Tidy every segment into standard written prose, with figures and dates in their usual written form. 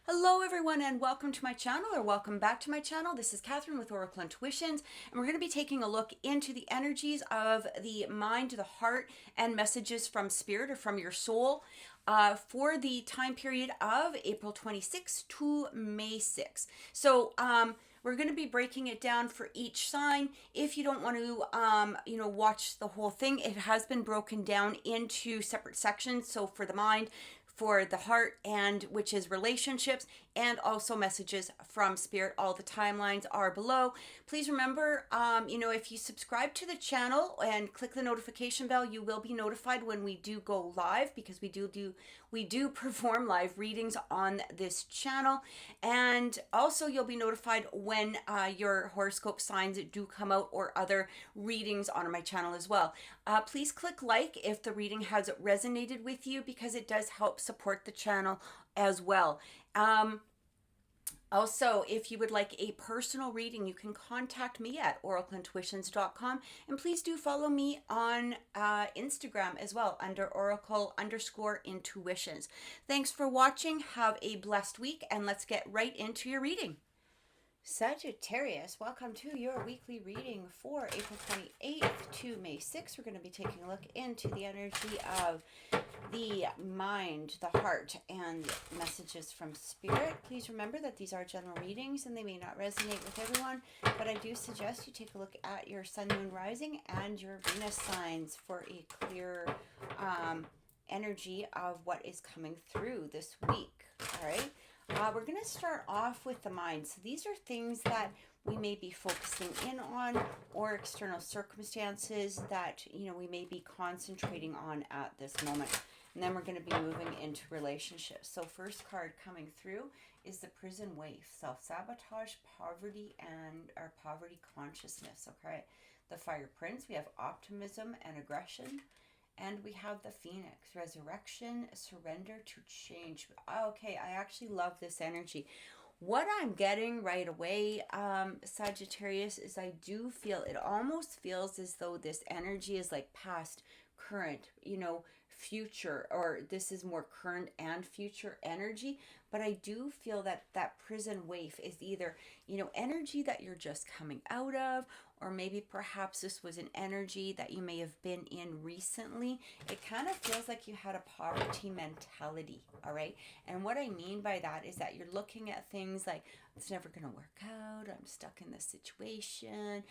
Hello everyone and welcome to my channel, or welcome back to my channel. This is Catherine with Oracle Intuitions, and we're going to be taking a look into the energies of the mind, the heart, and messages from spirit or from your soul for the time period of April 26th to May 6th. So we're going to be breaking it down for each sign. If you don't want to, watch the whole thing, it has been broken down into separate sections. So for the mind, for the heart, and which is relationships, and also messages from spirit. All the timelines are below. Please remember, if you subscribe to the channel and click the notification bell, you will be notified when we do go live, because we do perform live readings on this channel. And also you'll be notified when your horoscope signs do come out, or other readings on my channel as well. Please click like if the reading has resonated with you, because it does help support the channel as well. Also, if you would like a personal reading, you can contact me at oracleintuitions.com, and please do follow me on Instagram as well under oracle_intuitions. Thanks for watching. Have a blessed week, and let's get right into your reading. Sagittarius, welcome to your weekly reading for April 28th to May 6th. We're going to be taking a look into the energy of the mind, the heart, and messages from spirit. Please remember that these are general readings and they may not resonate with everyone, but I do suggest you take a look at your sun, moon, rising, and your Venus signs for a clear energy of what is coming through this week. All right. We're going to start off with the mind. So these are things that we may be focusing in on, or external circumstances that, we may be concentrating on at this moment. And then we're going to be moving into relationships. So first card coming through is the prison waif, self-sabotage, poverty, and our poverty consciousness. Okay. The fire prince, we have optimism and aggression. And we have the Phoenix, resurrection, surrender to change. Okay, I actually love this energy. What I'm getting right away, Sagittarius, is I do feel, it almost feels as though this energy is like past, current, future, or this is more current and future energy. But I do feel that that prison waif is either, energy that you're just coming out of, or maybe perhaps this was an energy that you may have been in recently. It kind of feels like you had a poverty mentality, all right? And what I mean by that is that you're looking at things like, it's never going to work out, I'm stuck in this situation,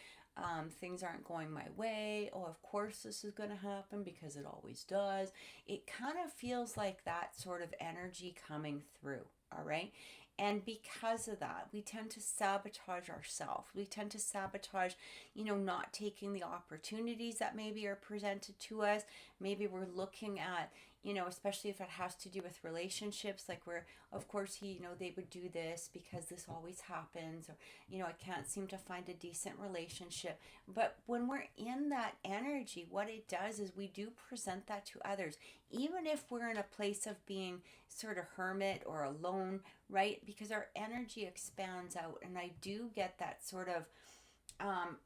things aren't going my way, oh, of course this is going to happen because it always does. It kind of feels like that sort of energy coming through, all right? And because of that, we tend to sabotage ourselves. We tend to sabotage, not taking the opportunities that maybe are presented to us. Maybe we're looking at, especially if it has to do with relationships, like where, of course, they would do this because this always happens, or, I can't seem to find a decent relationship. But when we're in that energy, what it does is we do present that to others, even if we're in a place of being sort of hermit or alone, right? Because our energy expands out, and I do get that sort of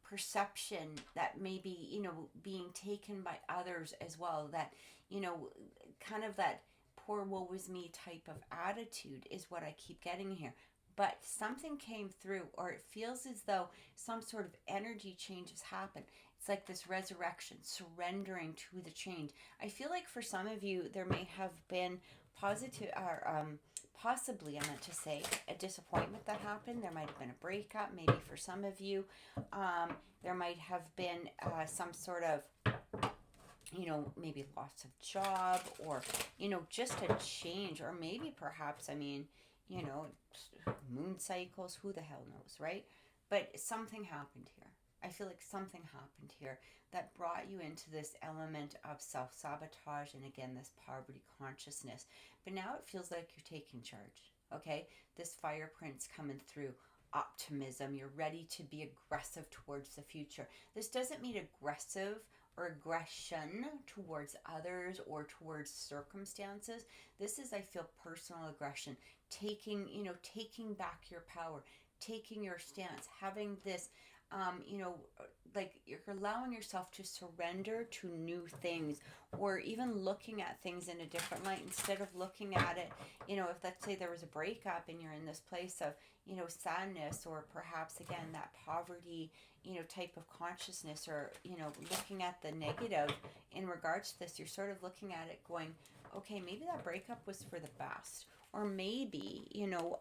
perception that maybe, being taken by others as well, that, kind of that poor woe is me type of attitude is what I keep getting here. But something came through, or it feels as though some sort of energy change has happened. It's like this resurrection, surrendering to the change. I feel like for some of you, there may have been positive, or possibly, I meant to say, a disappointment that happened. There might have been a breakup. Maybe for some of you, there might have been some sort of, maybe loss of job, or, just a change, or maybe perhaps, moon cycles, who the hell knows, right? But something happened here. I feel like something happened here that brought you into this element of self-sabotage, and again, this poverty consciousness. But now it feels like you're taking charge, okay? This fire prince coming through, optimism. You're ready to be aggressive towards the future. This doesn't mean aggressive or aggression towards others or towards circumstances. This is, I feel, personal aggression, taking back your power, taking your stance, having this you know, like you're allowing yourself to surrender to new things, or even looking at things in a different light instead of looking at it, you know, if let's say there was a breakup and you're in this place of, you know, sadness, or perhaps again that poverty, you know, type of consciousness, or, you know, looking at the negative in regards to this, you're sort of looking at it going, okay, maybe that breakup was for the best, or maybe, you know,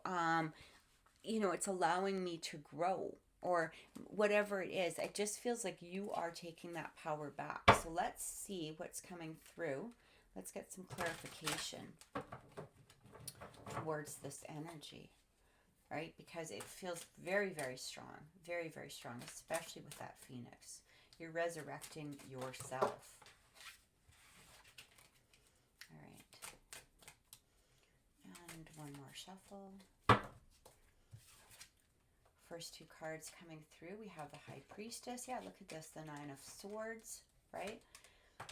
it's allowing me to grow, or whatever it is. It just feels like you are taking that power back. So let's see what's coming through. Let's get some clarification towards this energy, right? Because it feels very, very strong, very, very strong, especially with that Phoenix. You're resurrecting yourself. All right. And one more shuffle. First two cards coming through, we have the High Priestess. Yeah, look at this, the Nine of Swords, right?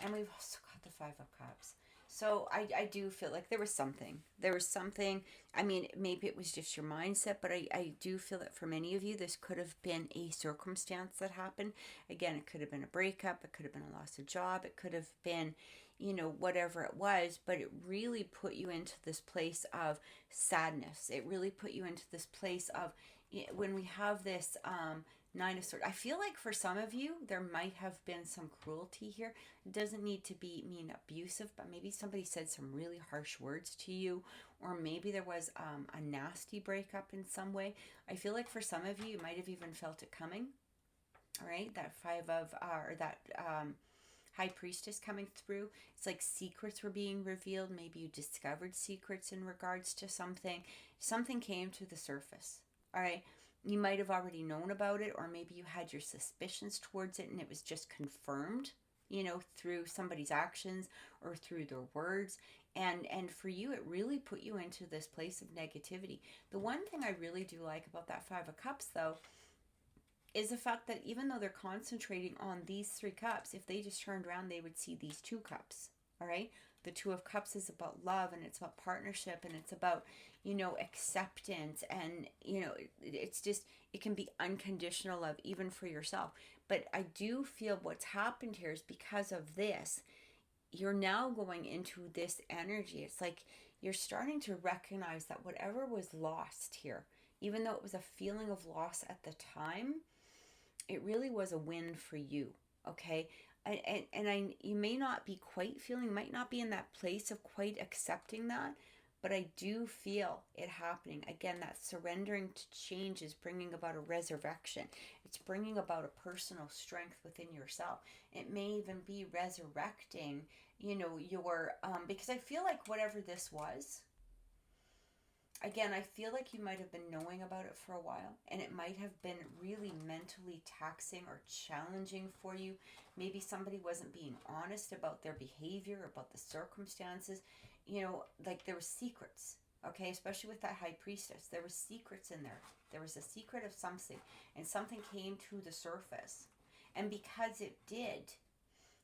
And we've also got the Five of Cups. So I do feel like there was something. I mean, maybe it was just your mindset, but I do feel that for many of you, this could have been a circumstance that happened. Again, it could have been a breakup. It could have been a loss of job. It could have been, you know, whatever it was, but it really put you into this place of sadness. It really put you into this place of, when we have this Nine of Swords, I feel like for some of you, there might have been some cruelty here. It doesn't need to mean abusive, but maybe somebody said some really harsh words to you, or maybe there was a nasty breakup in some way. I feel like for some of you, you might have even felt it coming. All right, that High Priestess coming through. It's like secrets were being revealed. Maybe you discovered secrets in regards to something. Something came to the surface. All right. You might have already known about it, or maybe you had your suspicions towards it and it was just confirmed, you know, through somebody's actions or through their words. And for you, it really put you into this place of negativity. The one thing I really do like about that Five of Cups, though, is the fact that even though they're concentrating on these three cups, if they just turned around, they would see these two cups. All right. The Two of Cups is about love, and it's about partnership, and it's about, you know, acceptance, and, you know, it's just, it can be unconditional love even for yourself. But I do feel what's happened here is because of this, you're now going into this energy. It's like you're starting to recognize that whatever was lost here, even though it was a feeling of loss at the time, it really was a win for you. Okay. You may not be quite feeling, might not be in that place of quite accepting that, but I do feel it happening. Again, that surrendering to change is bringing about a resurrection. It's bringing about a personal strength within yourself. It may even be resurrecting, you know, your, because I feel like whatever this was, again, I feel like you might have been knowing about it for a while, and it might have been really mentally taxing or challenging for you. Maybe somebody wasn't being honest about their behavior, about the circumstances. You know, like there were secrets, okay? Especially with that High Priestess. There were secrets in there. There was a secret of something, and something came to the surface. And because it did,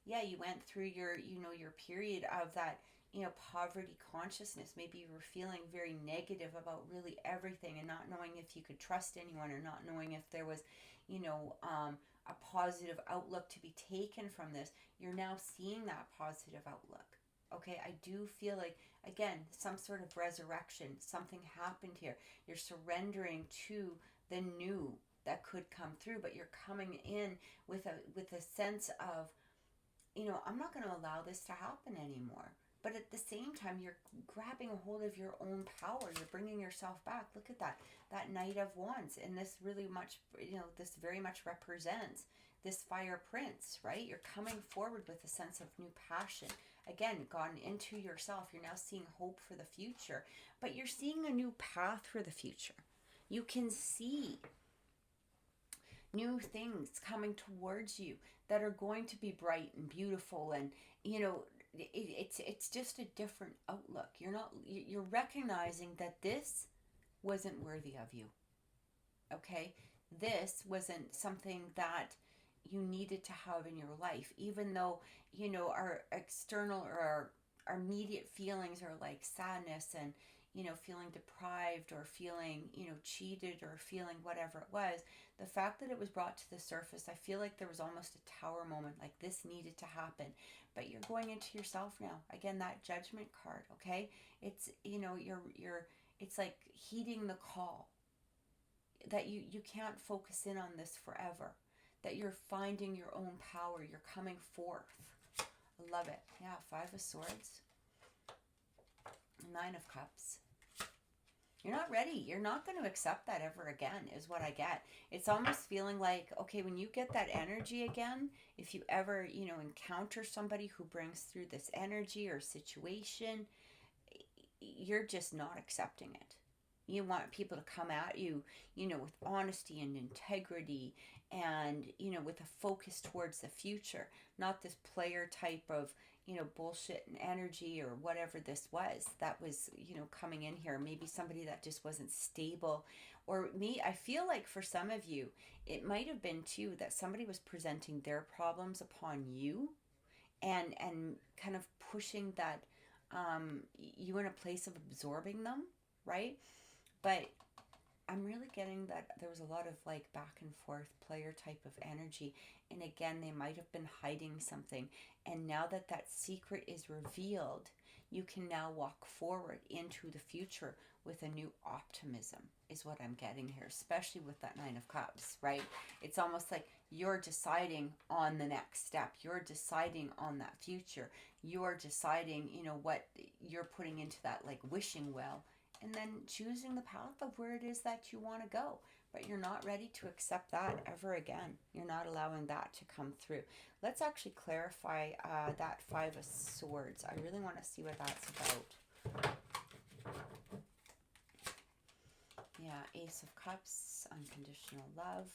yeah, you went through your, you know, your period of that, you know, poverty consciousness. Maybe you were feeling very negative about really everything, and not knowing if you could trust anyone, or not knowing if there was, you know, a positive outlook to be taken from this. You're now seeing that positive outlook. Okay, I do feel like, again, some sort of resurrection, something happened here. You're surrendering to the new that could come through, but you're coming in with a sense of, you know, I'm not going to allow this to happen anymore. But at the same time, you're grabbing a hold of your own power. You're bringing yourself back. Look at that Knight of Wands. And this really much, you know, this very much represents this Fire Prince, right? You're coming forward with a sense of new passion. Again, gone into yourself. You're now seeing hope for the future, but you're seeing a new path for the future. You can see new things coming towards you that are going to be bright and beautiful, and, you know, it's just a different outlook. You're recognizing that this wasn't worthy of you. Okay? This wasn't something that you needed to have in your life, even though, you know, our external or our immediate feelings are like sadness and, feeling deprived or feeling, cheated or feeling whatever it was, the fact that it was brought to the surface, I feel like there was almost a tower moment, like this needed to happen. But you're going into yourself now. Again, that judgment card, okay? It's, you're it's like heeding the call that you can't focus in on this forever, that you're finding your own power, you're coming forth. I love it. Yeah, Five of Swords, Nine of Cups. You're not ready. You're not going to accept that ever again, is what I get. It's almost feeling like, okay, when you get that energy again, if you ever, encounter somebody who brings through this energy or situation, you're just not accepting it. You want people to come at you, with honesty and integrity and, with a focus towards the future, not this player type of, bullshit and energy or whatever this was that was, coming in here. Maybe somebody that just wasn't stable. Or me, I feel like for some of you, it might have been too that somebody was presenting their problems upon you and kind of pushing that you in a place of absorbing them, right? But I'm really getting that there was a lot of like back and forth player type of energy. And again, they might have been hiding something. And now that that secret is revealed, you can now walk forward into the future with a new optimism, is what I'm getting here, especially with that Nine of Cups, right? It's almost like you're deciding on the next step. You're deciding on that future. You're deciding, what you're putting into that like wishing well, and then choosing the path of where it is that you want to go. But you're not ready to accept that ever again. You're not allowing that to come through. Let's actually clarify that Five of Swords. I really want to see what that's about. Yeah, Ace of Cups, unconditional love,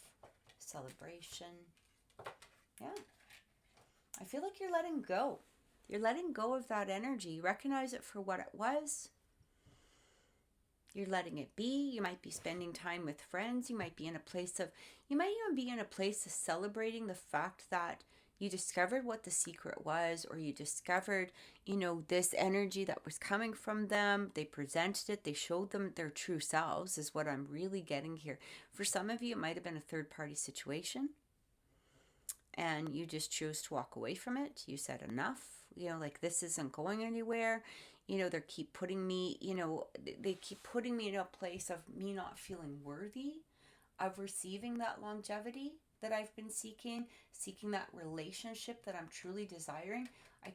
celebration. Yeah. I feel like you're letting go. You're letting go of that energy. You recognize it for what it was. You're letting it be. You might be spending time with friends. You might be in a place of, you might even be in a place of celebrating the fact that you discovered what the secret was, or you discovered, this energy that was coming from them. They presented it. They showed them their true selves, is what I'm really getting here. For some of you, it might have been a third-party situation, and you just chose to walk away from it. You said enough, like this isn't going anywhere. They keep putting me, they keep putting me in a place of me not feeling worthy of receiving that longevity that I've been seeking that relationship that I'm truly desiring. I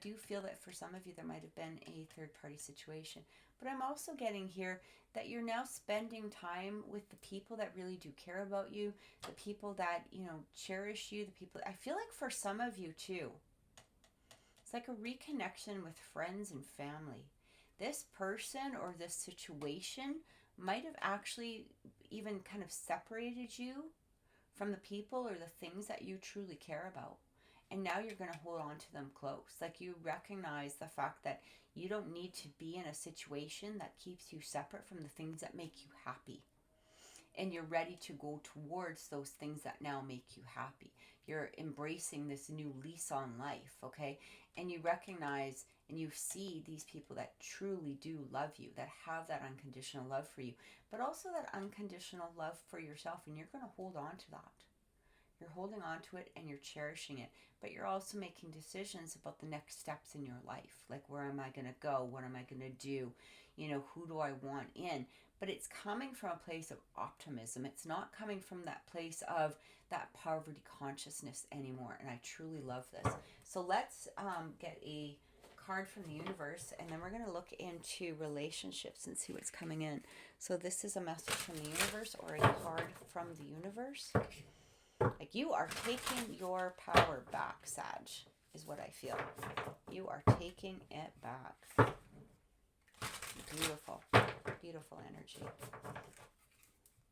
do feel that for some of you, there might have been a third-party situation. But I'm also getting here that you're now spending time with the people that really do care about you, the people that, cherish you, the people. I feel like for some of you too, it's like a reconnection with friends and family. This person or this situation might have actually even kind of separated you from the people or the things that you truly care about. And now you're going to hold on to them close. Like you recognize the fact that you don't need to be in a situation that keeps you separate from the things that make you happy. And you're ready to go towards those things that now make you happy. You're embracing this new lease on life, okay? And you recognize and you see these people that truly do love you, that have that unconditional love for you, but also that unconditional love for yourself. And you're going to hold on to that. You're holding on to it and you're cherishing it, but you're also making decisions about the next steps in your life. Like, where am I going to go? What am I going to do? Who do I want in? But it's coming from a place of optimism. It's not coming from that place of that poverty consciousness anymore. And I truly love this. So let's get a card from the universe, and then we're going to look into relationships and see what's coming in. So this is a message from the universe, or a card from the universe. Like, you are taking your power back, Sag, is what I feel. You are taking it back. Beautiful, beautiful energy.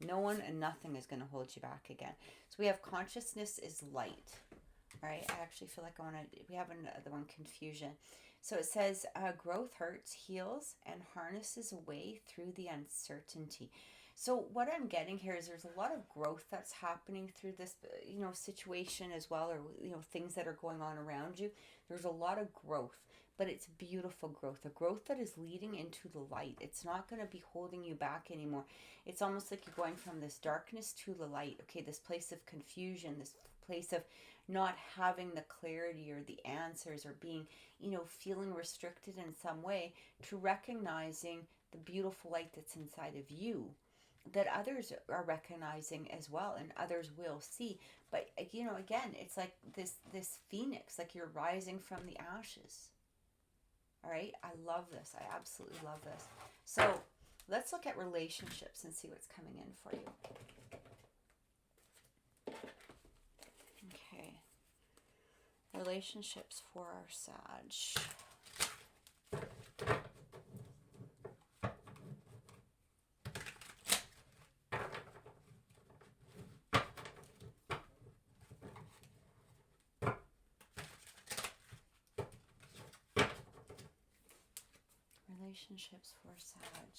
No one and nothing is going to hold you back again. So we have consciousness is light. All right, I actually feel like we have another one, confusion. So it says, growth hurts, heals, and harnesses a way through the uncertainty. So what I'm getting here is there's a lot of growth that's happening through this, situation as well, or, things that are going on around you. There's a lot of growth, but it's beautiful growth, a growth that is leading into the light. It's not going to be holding you back anymore. It's almost like you're going from this darkness to the light. Okay, this place of confusion, this place of not having the clarity or the answers, or being, feeling restricted in some way, to recognizing the beautiful light that's inside of you, that others are recognizing as well, and others will see. But again, it's like this phoenix, like you're rising from the ashes. All right, I love this. I absolutely love this. So let's look at relationships and see what's coming in for you. Okay, relationships for our Sag. Relationships for Sag.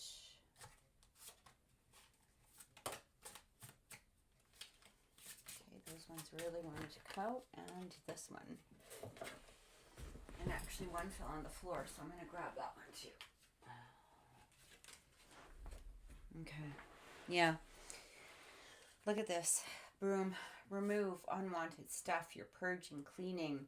Okay, those ones really wanted to come out, and this one. And actually one fell on the floor, so I'm going to grab that one too. Okay. Yeah. Look at this. Broom. Remove unwanted stuff. You're purging, cleaning.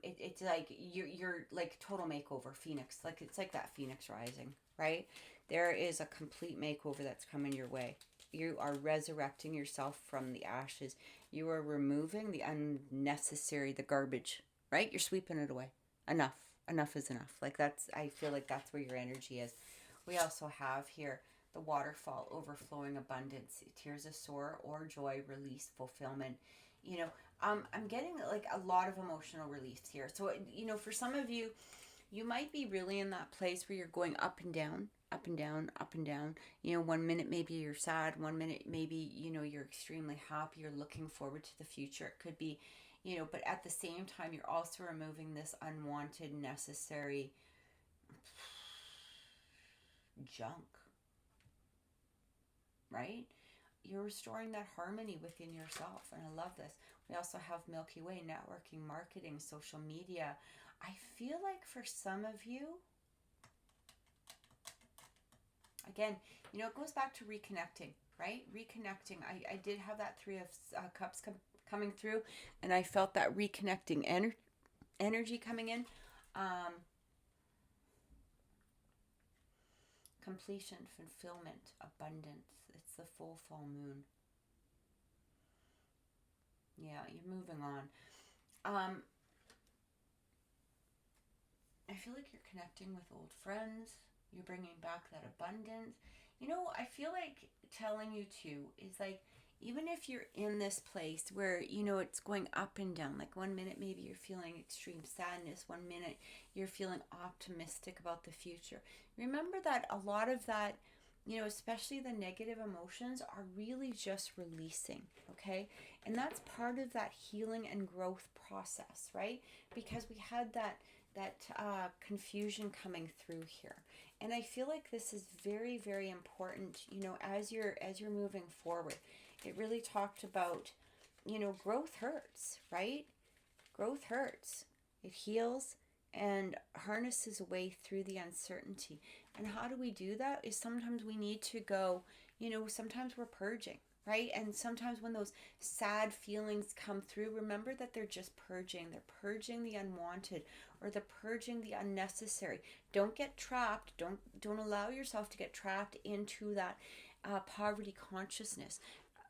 It's like you're like total makeover, phoenix. Like it's like that phoenix rising, right? There is a complete makeover that's coming your way. You are resurrecting yourself from the ashes. You are removing the unnecessary, the garbage, right? You're sweeping it away. Enough is enough. Like I feel like that's where your energy is. We also have here the waterfall, overflowing abundance, tears of sorrow or joy, release, fulfillment. I'm getting like a lot of emotional release here. So, for some of you, you might be really in that place where you're going up and down, up and down, up and down. 1 minute maybe you're sad, 1 minute maybe, you're extremely happy, you're looking forward to the future. It could be, but at the same time, you're also removing this unwanted, necessary junk, right? You're restoring that harmony within yourself, and I love this. We also have Milky Way, networking, marketing, social media. I feel like for some of you, again, it goes back to reconnecting, right? Reconnecting. I did have that Three of Cups coming through, and I felt that reconnecting energy coming in. Completion, fulfillment, abundance. It's the full moon. Yeah, you're moving on. I feel like you're connecting with old friends. You're bringing back that abundance. I feel like telling you too is like, even if you're in this place where, it's going up and down, like 1 minute maybe you're feeling extreme sadness, 1 minute you're feeling optimistic about the future. Remember that a lot of that, especially the negative emotions, are really just releasing, okay? And that's part of that healing and growth process, right? Because we had that confusion coming through here. And I feel like this is very, very important, as you're moving forward. It really talked about, growth hurts, right? Growth hurts. It heals and harnesses a way through the uncertainty. And how do we do that? Is sometimes we need to go, sometimes we're purging, right? And sometimes when those sad feelings come through, remember that they're just purging. They're purging the unwanted, or they're purging the unnecessary. Don't get trapped. Don't allow yourself to get trapped into that poverty consciousness.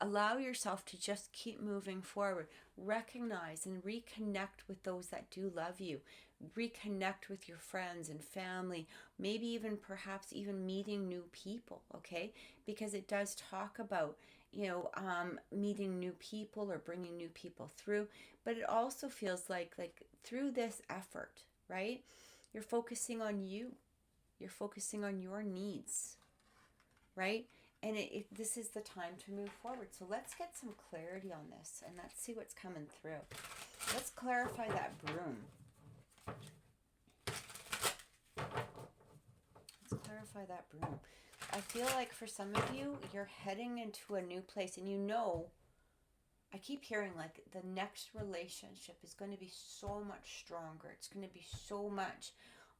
Allow yourself to just keep moving forward. Recognize and reconnect with those that do love you. Reconnect with your friends and family. Maybe even perhaps even meeting new people, okay? Because it does talk about, meeting new people or bringing new people through. But it also feels like through this effort, right? You're focusing on you. You're focusing on your needs, right? And this is the time to move forward. So let's get some clarity on this, and let's see what's coming through. Let's clarify that broom. Let's clarify that broom. I feel like for some of you, you're heading into a new place, and I keep hearing like the next relationship is going to be so much stronger. It's going to be so much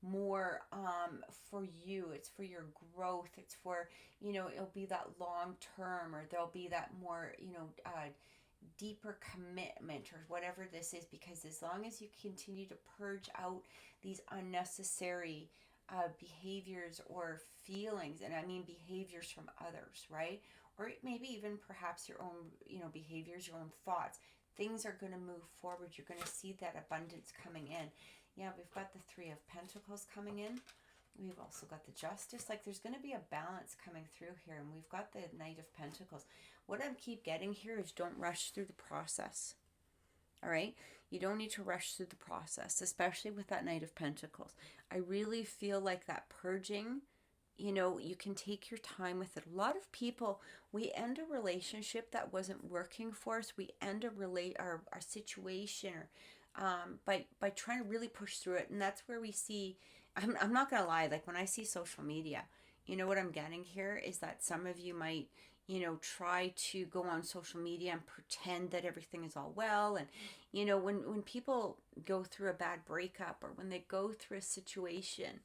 more for you. It's for your growth. It's for, you know, it'll be that long term, or there'll be that more, you know, deeper commitment, or whatever this is, because as long as you continue to purge out these unnecessary behaviors or feelings, and I mean behaviors from others, right? Or maybe even perhaps your own, you know, behaviors, your own thoughts, things are going to move forward. You're going to see that abundance coming in. Yeah, we've got the Three of Pentacles coming in. We've also got the Justice. Like, there's going to be a balance coming through here. And we've got the Knight of Pentacles. What I keep getting here is don't rush through the process. All right? You don't need to rush through the process, especially with that Knight of Pentacles. I really feel like that purging, you know, you can take your time with it. A lot of people, we end a relationship that wasn't working for us. We end our situation, or by trying to really push through it. And that's where we see, I'm not going to lie, like when I see social media, you know what I'm getting here is that some of you might, you know, try to go on social media and pretend that everything is all well. And, you know, when people go through a bad breakup, or when they go through a situation,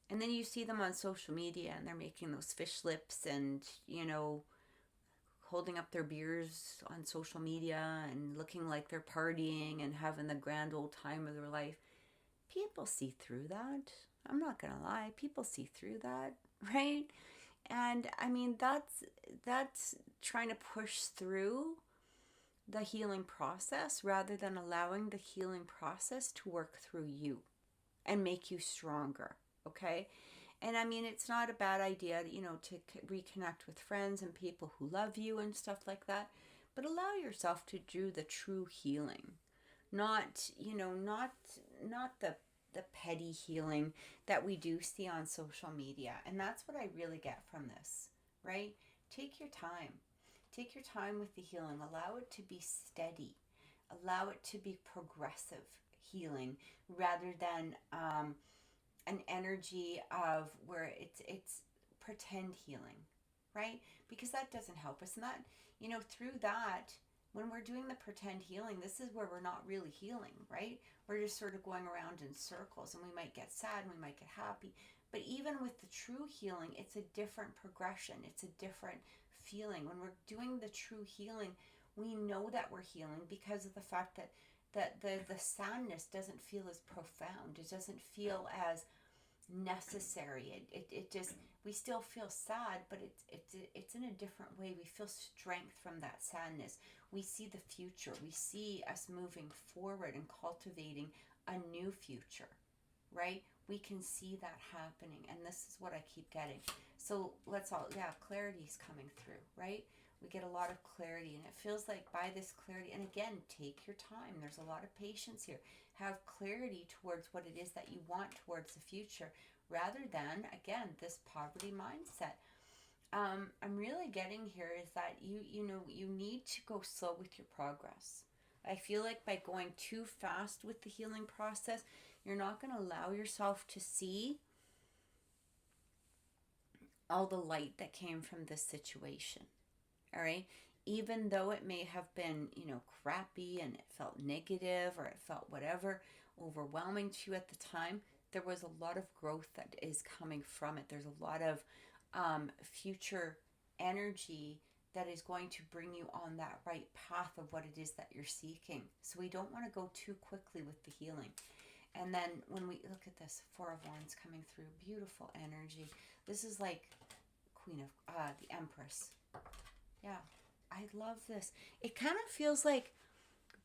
and then you see them on social media and they're making those fish lips and, you know, holding up their beers on social media and looking like they're partying and having the grand old time of their life. People see through that. I'm not going to lie. People see through that, right? And I mean, that's trying to push through the healing process rather than allowing the healing process to work through you and make you stronger. Okay. And I mean, it's not a bad idea, you know, to reconnect with friends and people who love you and stuff like that, but allow yourself to do the true healing, not, you know, not the petty healing that we do see on social media. And that's what I really get from this, right? Take your time. Take your time with the healing. Allow it to be steady. Allow it to be progressive healing rather than an energy of where it's pretend healing, right? Because that doesn't help us. And that, you know, through that, when we're doing the pretend healing, this is where we're not really healing, right? We're just sort of going around in circles, and we might get sad, and we might get happy. But even with the true healing, it's a different progression. It's a different feeling. When we're doing the true healing, we know that we're healing because of the fact that the sadness doesn't feel as profound. It doesn't feel as necessary. It just, we still feel sad, but it's in a different way. We feel strength from that sadness. We see the future. We see us moving forward and cultivating a new future, right? We can see that happening, and this is what I keep getting. So clarity's coming through, right? We get a lot of clarity, and it feels like by this clarity, and again, take your time. There's a lot of patience here. Have clarity towards what it is that you want towards the future, rather than, again, this poverty mindset. I'm really getting here is that you need to go slow with your progress. I feel like by going too fast with the healing process, you're not going to allow yourself to see all the light that came from this situation. All right. Even though it may have been, you know, crappy and it felt negative or it felt whatever, overwhelming to you at the time, there was a lot of growth that is coming from it. There's a lot of future energy that is going to bring you on that right path of what it is that you're seeking. So we don't want to go too quickly with the healing. And then when we look at this, Four of Wands coming through, beautiful energy. This is like the Empress. Yeah, I love this. It kind of feels like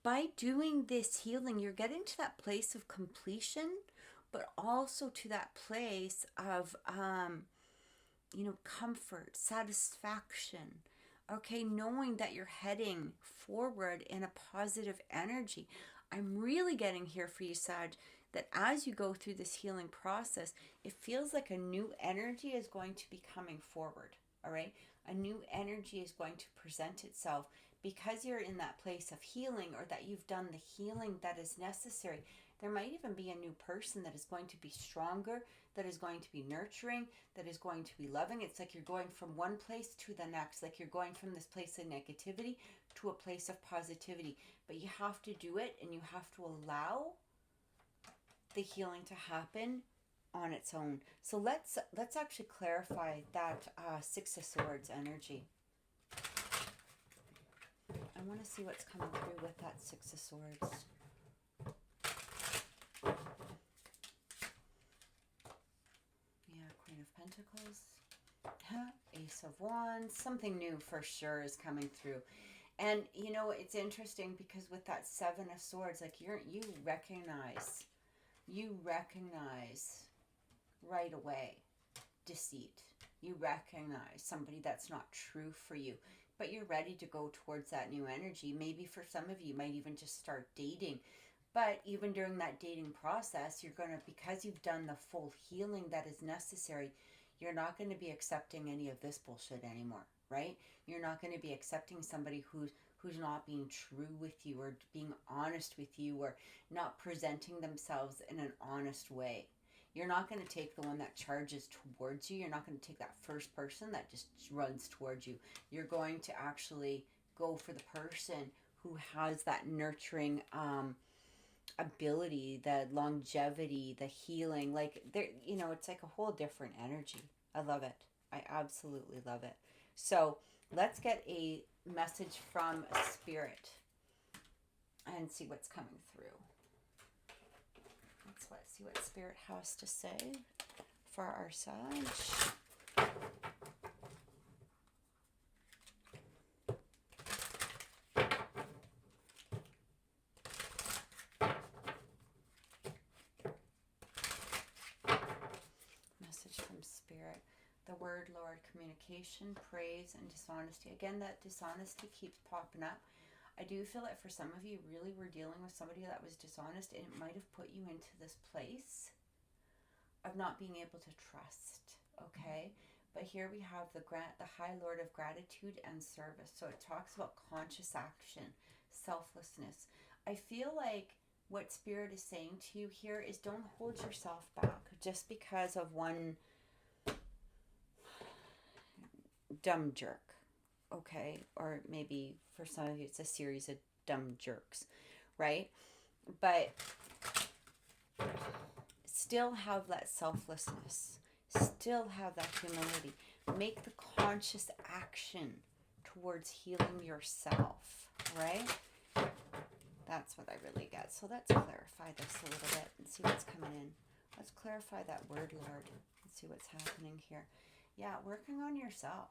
by doing this healing, you're getting to that place of completion, but also to that place of, comfort, satisfaction. Okay, knowing that you're heading forward in a positive energy. I'm really getting here for you, Sag, that as you go through this healing process, it feels like a new energy is going to be coming forward. All right, a new energy is going to present itself because you're in that place of healing, or that you've done the healing that is necessary. There might even be a new person that is going to be stronger, that is going to be nurturing, that is going to be loving. It's like you're going from one place to the next, like you're going from this place of negativity to a place of positivity. But you have to do it, and you have to allow the healing to happen on its own. So let's actually clarify that Six of Swords energy. I want to see what's coming through with that Six of Swords. Yeah, Queen of Pentacles. Ace of Wands. Something new for sure is coming through. And, you know, it's interesting because with that Seven of Swords, like you recognize right away deceit. You recognize somebody that's not true for you, but you're ready to go towards that new energy. Maybe for some of you, you might even just start dating. But even during that dating process, you're going to, because you've done the full healing that is necessary, you're not going to be accepting any of this bullshit anymore, right? You're not going to be accepting somebody who's not being true with you, or being honest with you, or not presenting themselves in an honest way. You're not going to take the one that charges towards you. You're not going to take that first person that just runs towards you. You're going to actually go for the person who has that nurturing ability, the longevity, the healing. Like, there, you know, it's like a whole different energy. I love it. I absolutely love it. So let's get a message from Spirit and see what's coming through. Let's see what Spirit has to say for our Sag. Message from Spirit. The word, Lord, communication, praise, and dishonesty. Again, that dishonesty keeps popping up. I do feel that for some of you, really were dealing with somebody that was dishonest, and it might have put you into this place of not being able to trust, okay? But here we have the High Lord of Gratitude and Service. So it talks about conscious action, selflessness. I feel like what Spirit is saying to you here is don't hold yourself back just because of one dumb jerk, okay? Or maybe for some of you it's a series of dumb jerks, right? But still have that selflessness, still have that humility. Make the conscious action towards healing yourself, right? That's what I really get. So let's clarify this a little bit and see what's coming in. Let's clarify that word, Lord, and see what's happening here. Yeah, working on yourself,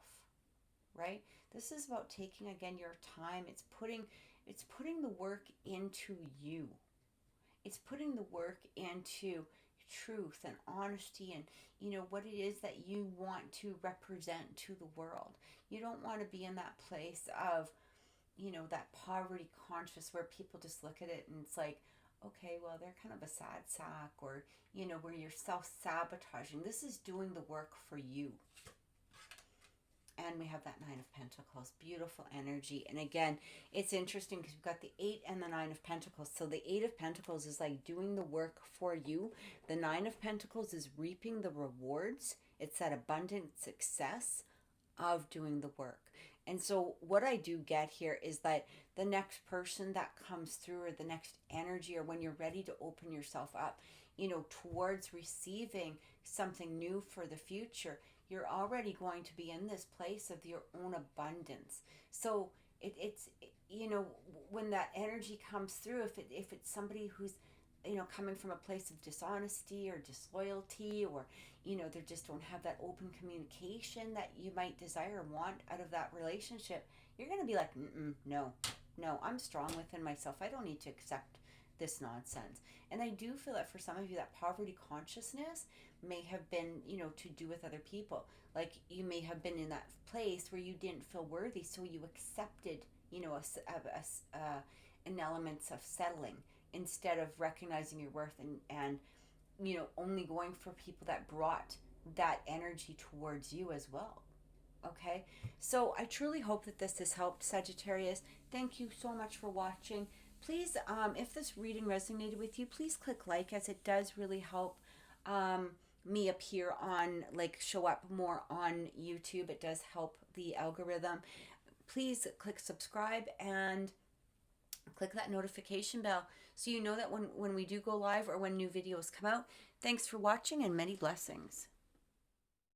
right? This is about taking, again, your time. It's putting the work into you. It's putting the work into truth and honesty, and, you know, what it is that you want to represent to the world. You don't want to be in that place of, you know, that poverty conscious where people just look at it and it's like, okay, well, they're kind of a sad sack, or, you know, where you're self-sabotaging. This is doing the work for you. And we have that Nine of Pentacles. Beautiful energy. And again, it's interesting because we've got the 8 and the 9 of Pentacles. So the 8 of Pentacles is like doing the work for you. The 9 of Pentacles is reaping the rewards. It's that abundant success of doing the work. And so what I do get here is that the next person that comes through, or the next energy, or when you're ready to open yourself up, you know, towards receiving something new for the future, you're already going to be in this place of your own abundance. So it's, you know, when that energy comes through, if it's somebody who's, you know, coming from a place of dishonesty or disloyalty, or, you know, they just don't have that open communication that you might desire or want out of that relationship, you're going to be like, no, I'm strong within myself. I don't need to accept this nonsense. And I do feel that for some of you, that poverty consciousness may have been, you know, to do with other people. Like, you may have been in that place where you didn't feel worthy, so you accepted, you know, an elements of settling, instead of recognizing your worth and you know, only going for people that brought that energy towards you as well. Okay, so I truly hope that this has helped, Sagittarius. Thank you so much for watching. Please, if this reading resonated with you, please click like, as it does really help me appear on, like, show up more on YouTube. It does help the algorithm. Please click subscribe and click that notification bell so you know that when we do go live or when new videos come out. Thanks for watching and many blessings.